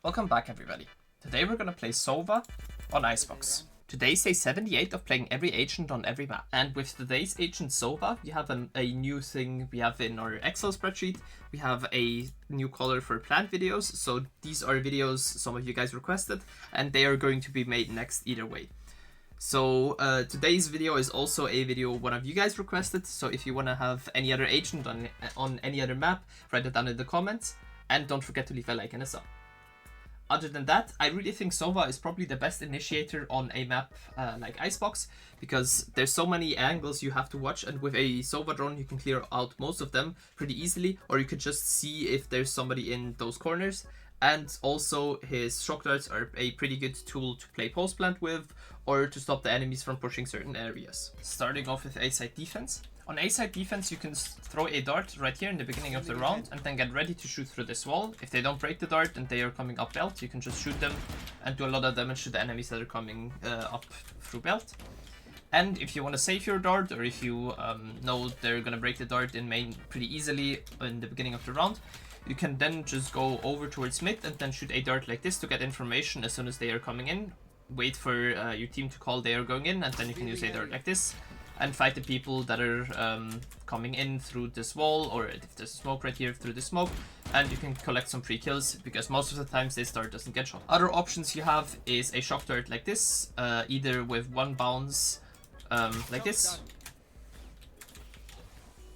Welcome back everybody. Today we're gonna play Sova on Icebox. Today's day 78 of playing every agent on every map. And with today's agent Sova, we have a new thing we have in our Excel spreadsheet. We have a new color for planned videos. So these are videos some of you guys requested and they are going to be made next either way. So today's video is also a video one of you guys requested. So if you want to have any other agent on any other map, write it down in the comments. And don't forget to leave a like and a sub. Other than that, I really think Sova is probably the best initiator on a map like Icebox, because there's so many angles you have to watch, and with a Sova drone you can clear out most of them pretty easily, or you could just see if there's somebody in those corners. And also his shock darts are a pretty good tool to play post plant with, or to stop the enemies from pushing certain areas. Starting off with A-side defense. On A-side defense, you can throw a dart right here in the beginning of the round and then get ready to shoot through this wall. If they don't break the dart and they are coming up belt, you can just shoot them and do a lot of damage to the enemies that are coming up through belt. And if you want to save your dart, or if you know they're going to break the dart in main pretty easily in the beginning of the round, you can then just go over towards mid and then shoot a dart like this to get information as soon as they are coming in. Wait for your team to call they are going in, and then you can use a dart like this and fight the people that are coming in through this wall, or if there's smoke right here, through the smoke, and you can collect some free kills, because most of the times this dart doesn't get shot. Other options you have is a shock dart like this, either with one bounce like this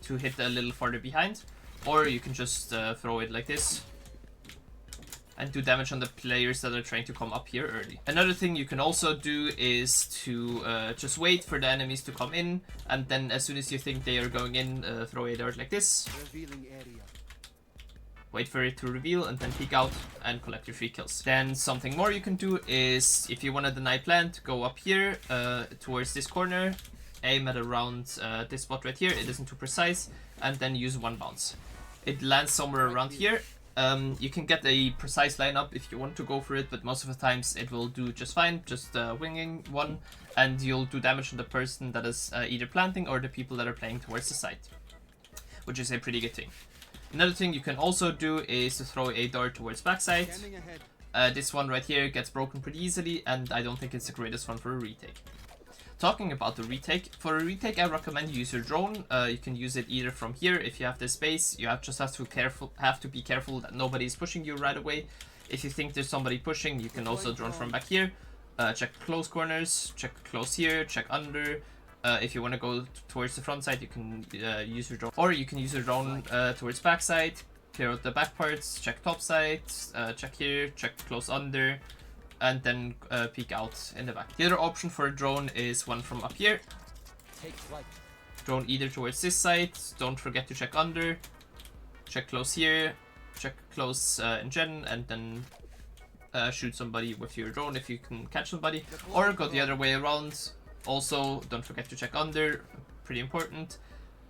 to hit a little farther behind, or you can just throw it like this and do damage on the players that are trying to come up here early. Another thing you can also do is to just wait for the enemies to come in, and then as soon as you think they are going in, throw a dart like this. Wait for it to reveal and then peek out and collect your free kills. Then something more you can do is, if you want to deny plant, go up here towards this corner, aim at around this spot right here, it isn't too precise, and then use one bounce. It lands somewhere around here. You can get a precise lineup if you want to go for it, but most of the times it will do just fine, just winging one, and you'll do damage on the person that is either planting or the people that are playing towards the side, which is a pretty good thing. Another thing you can also do is to throw a dart towards backside. This one right here gets broken pretty easily, and I don't think it's the greatest one for a retake. Talking about the retake, for a retake I recommend you use your drone. You can use it either from here if you have the space. You just have to be careful that nobody is pushing you right away. If you think there's somebody pushing, you can also drone from back here. Check close corners, check close here, check under. If you want to go towards the front side, you can use your drone, or you can use your drone towards back side, clear out the back parts, check top side, check here, check close under, and then peek out in the back. The other option for a drone is one from up here. Drone either towards this side, don't forget to check under, check close here, check close in gen, and then shoot somebody with your drone if you can catch somebody, or go the other way around. Also, don't forget to check under, pretty important,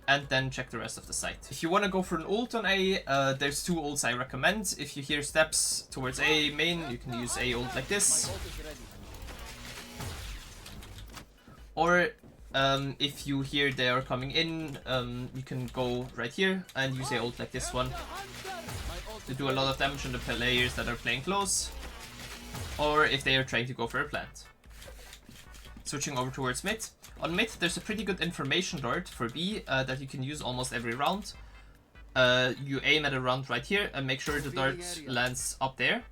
and then check the rest of the site. If you want to go for an ult on A, there's two ults I recommend. If you hear steps towards A main, you can use A ult like this. Or if you hear they are coming in, you can go right here and use A ult like this one to do a lot of damage on the players that are playing close, or if they are trying to go for a plant. Switching over towards mid. On mid, there's a pretty good information dart for B that you can use almost every round. You aim at a round right here and make sure the dart lands up there.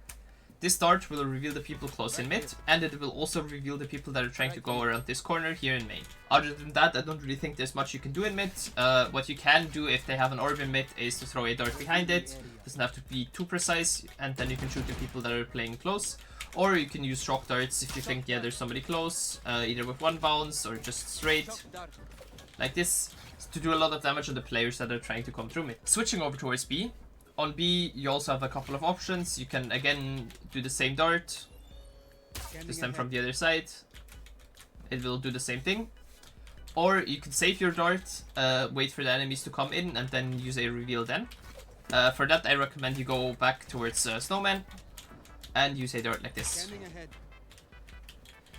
This dart will reveal the people close in mid, and it will also reveal the people that are trying to go around this corner here in main. Other than that, I don't really think there's much you can do in mid. What you can do if they have an orb in mid is to throw a dart behind it. Doesn't have to be too precise, and then you can shoot the people that are playing close. Or you can use shock darts if you think, yeah, there's somebody close, either with one bounce or just straight, like this, to do a lot of damage on the players that are trying to come through mid. Switching over towards B. On B, you also have a couple of options. You can again do the same dart, this time from the other side. It will do the same thing. Or you can save your dart, wait for the enemies to come in, and then use a reveal then. For that, I recommend you go back towards Snowman and use a dart like this.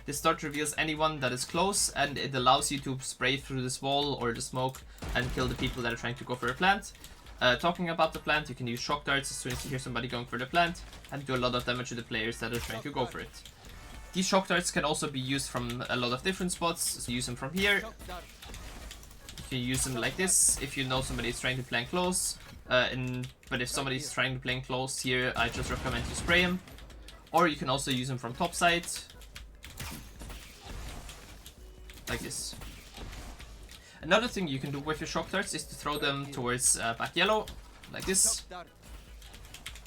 This dart reveals anyone that is close, and it allows you to spray through this wall or the smoke and kill the people that are trying to go for a plant. Talking about the plant, you can use shock darts as soon as you hear somebody going for the plant and do a lot of damage to the players that are trying to go for it. These shock darts can also be used from a lot of different spots, so use them from here. You can use them like this if you know somebody is trying to play close. But if somebody is trying to play close here, I just recommend you spray him. Or you can also use them from top side. Like this. Another thing you can do with your shock darts is to throw them towards back yellow, like this.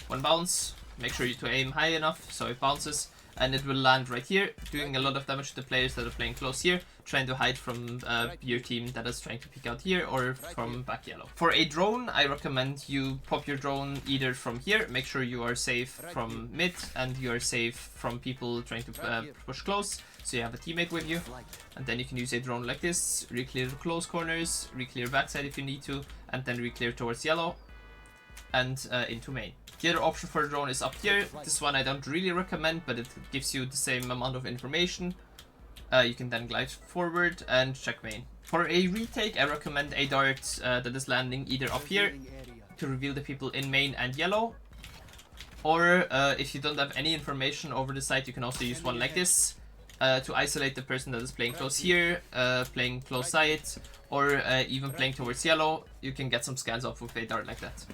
One bounce, make sure you to aim high enough so it bounces, and it will land right here, doing a lot of damage to the players that are playing close here, trying to hide from your team that is trying to peek out here, or from back yellow. For a drone, I recommend you pop your drone either from here, make sure you are safe from mid, and you are safe from people trying to push close, so you have a teammate with you. And then you can use a drone like this, re-clear close corners, re-clear backside if you need to, and then re-clear towards yellow, and into main. The other option for a drone is up here. This one I don't really recommend, but it gives you the same amount of information. You can then glide forward and check main. For a retake, I recommend a dart that is landing either up here to reveal the people in main and yellow. Or if you don't have any information over the site, you can also use one like this to isolate the person that is playing close here, playing close side, or even playing towards yellow. You can get some scans off with a dart like that.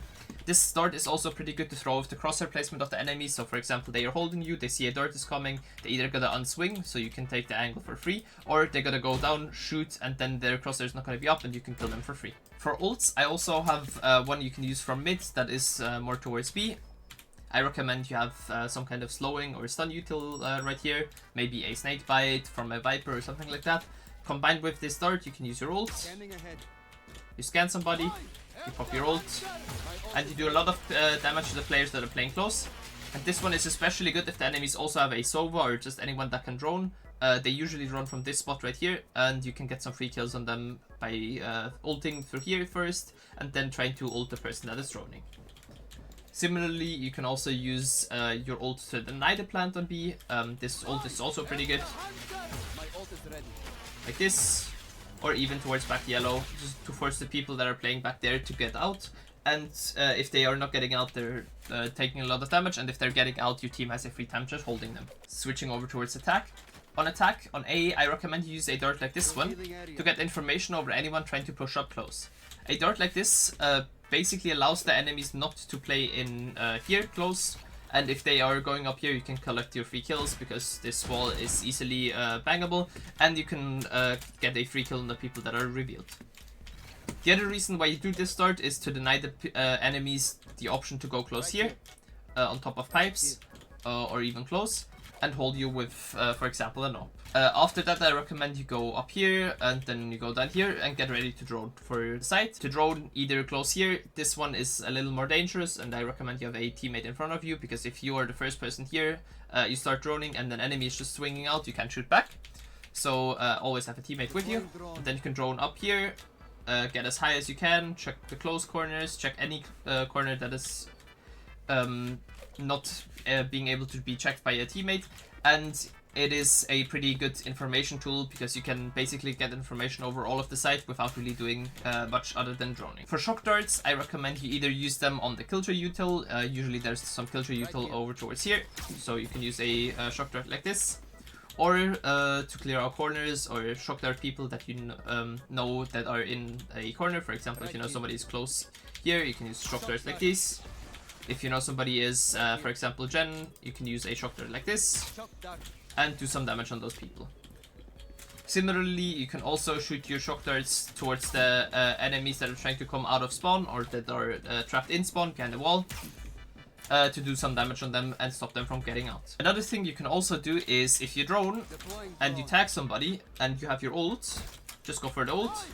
This dart is also pretty good to throw with the crosshair placement of the enemy. So for example, they are holding you, they see a dart is coming, they either gotta unswing, so you can take the angle for free, or they gotta go down, shoot, and then their crosshair is not gonna be up and you can kill them for free. For ults, I also have one you can use from mid that is more towards B. I recommend you have some kind of slowing or stun util right here, maybe a snake bite from a viper or something like that. Combined with this dart, you can use your ult. You scan somebody, you pop your ult, and you do a lot of damage to the players that are playing close. And this one is especially good if the enemies also have a Sova or just anyone that can drone. They usually drone from this spot right here, and you can get some free kills on them by ulting through here first, and then trying to ult the person that is droning. Similarly, you can also use your ult to deny the plant on B. This ult is also pretty good. Like this. Or even towards back yellow, just to force the people that are playing back there to get out. And if they are not getting out, they're taking a lot of damage, and if they're getting out, your team has a free time just holding them. Switching over towards attack. On attack, on A, I recommend you use a dart like this one to get information over anyone trying to push up close. A dart like this basically allows the enemies not to play in here close, and if they are going up here, you can collect your free kills because this wall is easily bangable, and you can get a free kill on the people that are revealed. The other reason why you do this dart is to deny the enemies the option to go close here, on top of pipes, or even close, and hold you with, for example, a knob. After that, I recommend you go up here, and then you go down here and get ready to drone for the site. To drone either close here, this one is a little more dangerous, and I recommend you have a teammate in front of you, because if you are the first person here, you start droning and then enemy is just swinging out, you can't shoot back. So always have a teammate with you. And then you can drone up here, get as high as you can, check the close corners, check any corner that is not being able to be checked by a teammate, and it is a pretty good information tool because you can basically get information over all of the site without really doing much other than droning. For shock darts, I recommend you either use them on the killjoy util. Usually there's some killjoy util over towards here, so you can use a shock dart like this, or to clear out corners, or shock dart people that you know that are in a corner. For example, if you know somebody is close here, you can use shock darts like this. If you know somebody is, for example, Jen, you can use a shock dart like this and do some damage on those people. Similarly, you can also shoot your shock darts towards the enemies that are trying to come out of spawn, or that are trapped in spawn behind the wall, to do some damage on them and stop them from getting out. Another thing you can also do is, if you drone and you tag somebody and you have your ult, just go for the ult.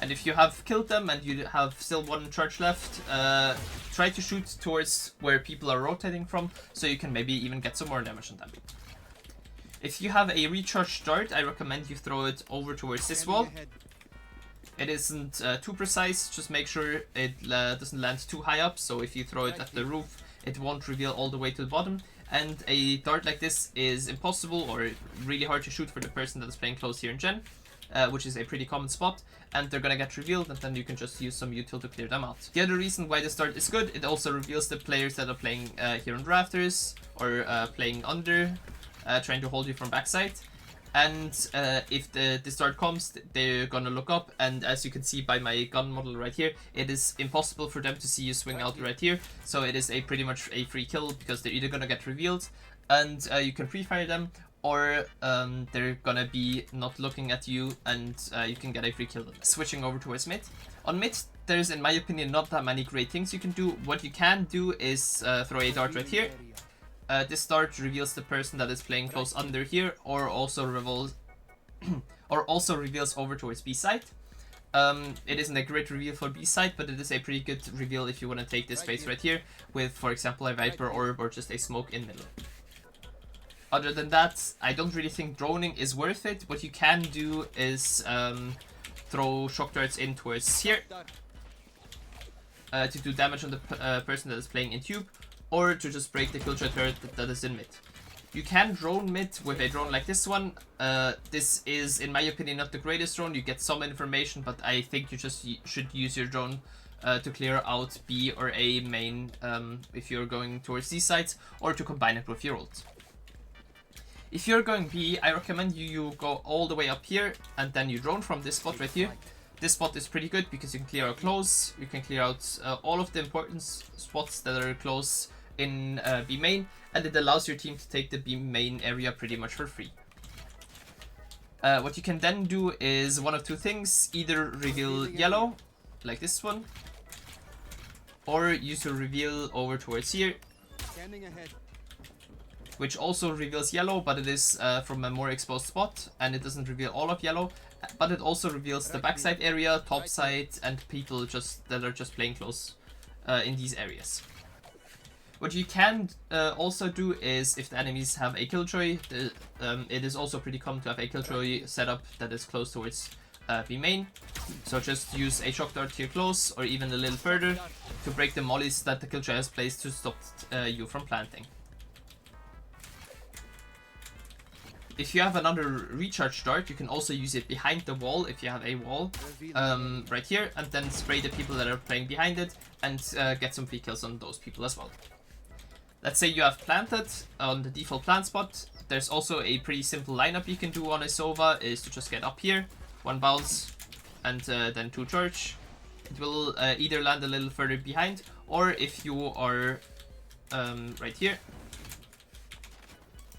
And if you have killed them and you have still one charge left, try to shoot towards where people are rotating from, so you can maybe even get some more damage on them. If you have a recharge dart, I recommend you throw it over towards this wall. It isn't too precise, just make sure it doesn't land too high up, so if you throw it at the roof, it won't reveal all the way to the bottom. And a dart like this is impossible or really hard to shoot for the person that is playing close here in Gen. which is a pretty common spot, and they're gonna get revealed, and then you can just use some util to clear them out. The other reason why the start is good, it also reveals the players that are playing here on rafters, or playing under, trying to hold you from backside. And if the start comes, they're gonna look up, and as you can see by my gun model right here, it is impossible for them to see you swing out right here, so it is pretty much a free kill, because they're either gonna get revealed, and you can pre-fire them, or they're gonna be not looking at you, and you can get a free kill. Switching over towards mid. On mid, there's, in my opinion, not that many great things you can do. What you can do is throw a dart right here. This dart reveals the person that is playing close under here, or also reveals over towards B side. It isn't a great reveal for B side, but it is a pretty good reveal if you want to take this space right here with, for example, a Viper orb or just a smoke in middle. Other than that, I don't really think droning is worth it. What you can do is throw shock darts in towards here to do damage on the person that is playing in tube, or to just break the killjoy turret that is in mid. You can drone mid with a drone like this one. This is, in my opinion, not the greatest drone. You get some information, but I think you just should use your drone to clear out B or A main if you're going towards these sides, or to combine it with your ult. If you're going B, I recommend you go all the way up here, and then you drone from this spot right here. This spot is pretty good because you can clear out close, you can clear out all of the important spots that are close in B main, and it allows your team to take the B main area pretty much for free. What you can then do is one of two things: either reveal yellow, like this one, or use your reveal over towards here, which also reveals yellow, but it is from a more exposed spot, and it doesn't reveal all of yellow, but it also reveals the backside area, top side, and people that are just playing close in these areas. What you can also do is, if the enemies have a killjoy, it is also pretty common to have a killjoy setup that is close towards B main. So just use a shock dart here close, or even a little further, to break the mollies that the killjoy has placed to stop you from planting. If you have another recharge dart, you can also use it behind the wall if you have a wall right here, and then spray the people that are playing behind it, and get some free kills on those people as well. Let's say you have planted on the default plant spot. There's also a pretty simple lineup you can do on a Sova, is to just get up here, one bounce, and then two charge. It will either land a little further behind, or if you are right here,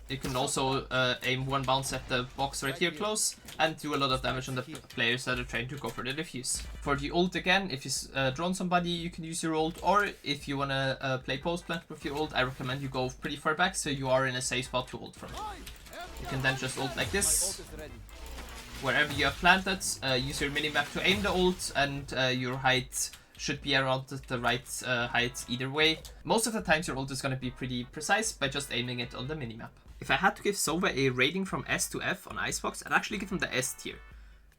you can also aim one bounce at the box right here close, and do a lot of damage on the players that are trying to go for the defuse. For the ult again, if you drone somebody, you can use your ult, or if you want to play post plant with your ult, I recommend you go pretty far back so you are in a safe spot to ult from. You can then just ult like this. Wherever you have planted, use your minimap to aim the ult, and your height should be around the right height either way. Most of the times your ult is going to be pretty precise by just aiming it on the minimap. If I had to give Sova a rating from S to F on Icebox, I'd actually give him the S tier.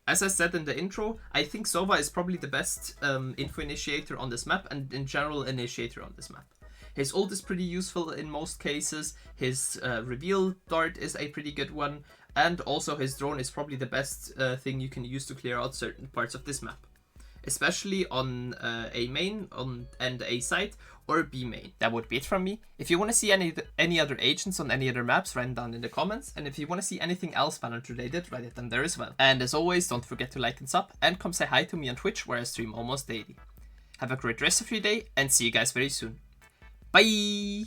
As I said in the intro, I think Sova is probably the best info initiator on this map, and in general initiator on this map. His ult is pretty useful in most cases, his reveal dart is a pretty good one, and also his drone is probably the best thing you can use to clear out certain parts of this map. Especially on A main and A side, or B main. That would be it from me. If you want to see any other agents on any other maps, write them down in the comments. And if you want to see anything else Valorant related, write it down there as well. And as always, don't forget to like and sub, and come say hi to me on Twitch, where I stream almost daily. Have a great rest of your day, and see you guys very soon. Bye!